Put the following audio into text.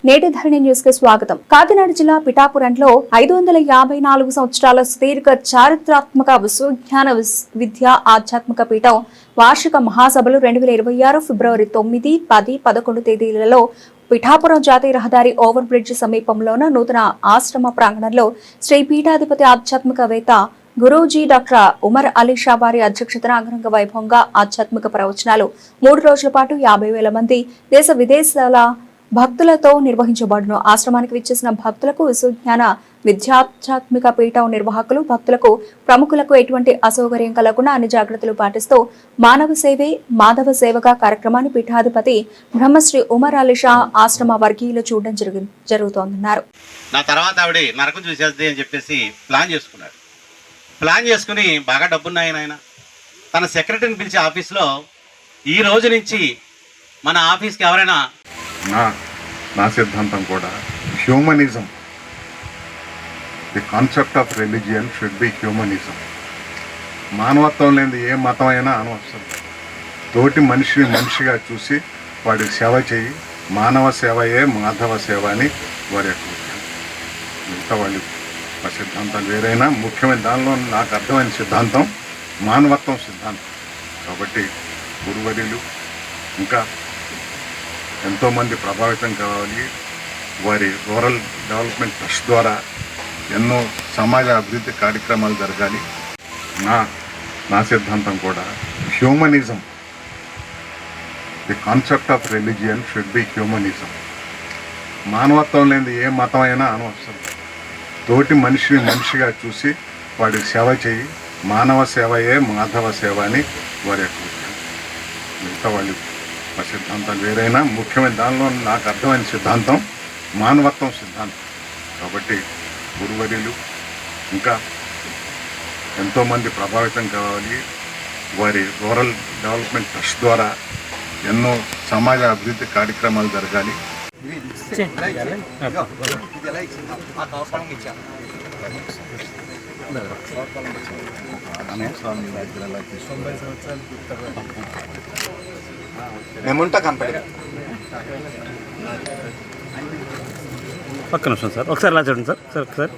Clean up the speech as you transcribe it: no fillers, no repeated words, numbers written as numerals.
నేటి ధరణి న్యూస్ కి స్వాగతం. కాకినాడ జిల్లా పిఠాపురంలో 554 సంవత్సరాల సుదీర్ఘ చారిత్రాత్మక విశ్వజ్ఞాన విద్యా ఆధ్యాత్మిక పీఠం వార్షిక మహాసభలు 2026 ఫిబ్రవరి 9, 10, 11 తేదీలలో పిఠాపురం జాతీయ రహదారి ఓవర్ బ్రిడ్జ్ సమీపంలోని నూతన ఆశ్రమ ప్రాంగణంలో శ్రీ పీఠాధిపతి ఆధ్యాత్మికవేత్త గురూజీ డాక్టర్ ఉమర్ అలీ షా వారి అధ్యక్షతన అంగరంగ వైభవంగా ఆధ్యాత్మిక ప్రవచనాలు 3 రోజుల పాటు 50,000 మంది దేశ విదేశాల భక్తులతో నిర్వహించబడును. ఆశ్రమానికి విచ్చేసిన భక్తులకు విశ్వజ్ఞాన విద్యాధ్యాత్మిక పీఠం నిర్వాహకులు భక్తులకు ప్రముఖులకు ఎటువంటి అసౌకర్యం కలగకుండా అన్ని జాగ్రత్తలు పాటిస్తూ మానవ సేవే మాధవ సేవగా కార్యక్రమాన్ని పీఠాధిపతి బ్రహ్మశ్రీ ఉమర్ అలీ షా ఆశ్రమ వర్గీయులు చూడడం జరుగుతోందన్నారు. నా తర్వాత ఆవిడ నరకం చూసేద్ది అని చెప్పేసి ప్లాన్ చేసుకుని బాగా డబ్బున్నాయన ఆయన తన సెక్రటరీని పిలిచి ఆఫీస్లో ఈ రోజు నుంచి మన ఆఫీస్కి ఎవరైనా నా సిద్ధాంతం కూడా humanism. The concept of religion should be humanism. మానవత్వం లేని ఏ మతం అయినా అనవసరం. తోటి మనిషిని మనిషిగా చూసి వాడికి సేవ చేయి. మానవ సేవయే మాధవ సేవ అని వారి యొక్క మిగతా వాళ్ళు ఆ సిద్ధాంతాలు వేరైనా ముఖ్యమైన దానిలో నాకు అర్థమైన సిద్ధాంతం మానవత్వం సిద్ధాంతం. కాబట్టి గురువర్యులు ఇంకా ఎంతోమంది ప్రభావితం కావాలి. వారి రూరల్ డెవలప్మెంట్ ట్రస్ట్ ద్వారా ఎన్నో సమాజ అభివృద్ధి కార్యక్రమాలు జరగాలి. నా సిద్ధాంతం కూడా humanism. The concept of religion should be humanism. మానవత్వం లేని ఏ మతం అయినా అనవసరం. తోటి మనిషిని మనిషిగా చూసి వాడికి సేవ చేయి. మానవ సేవయే మాధవ సేవ అని వారి యొక్క మిగతా వాళ్ళు ఆ సిద్ధాంతాలు వేరైనా ముఖ్యమైన దానిలో నాకు అర్థమైన సిద్ధాంతం మానవత్వం సిద్ధాంతం. కాబట్టి గురువర్యులు ఇంకా ఎంతోమంది ప్రభావితం కావాలి. వారి రూరల్ డెవలప్మెంట్ ట్రస్ట్ ద్వారా ఎన్నో సమాజ అభివృద్ధి కార్యక్రమాలు జరగాలి. మేముంటా కంపెనీ పక్క నిమిషం సార్ ఒకసారి ఇలా చూడండి సార్ ఒకసారి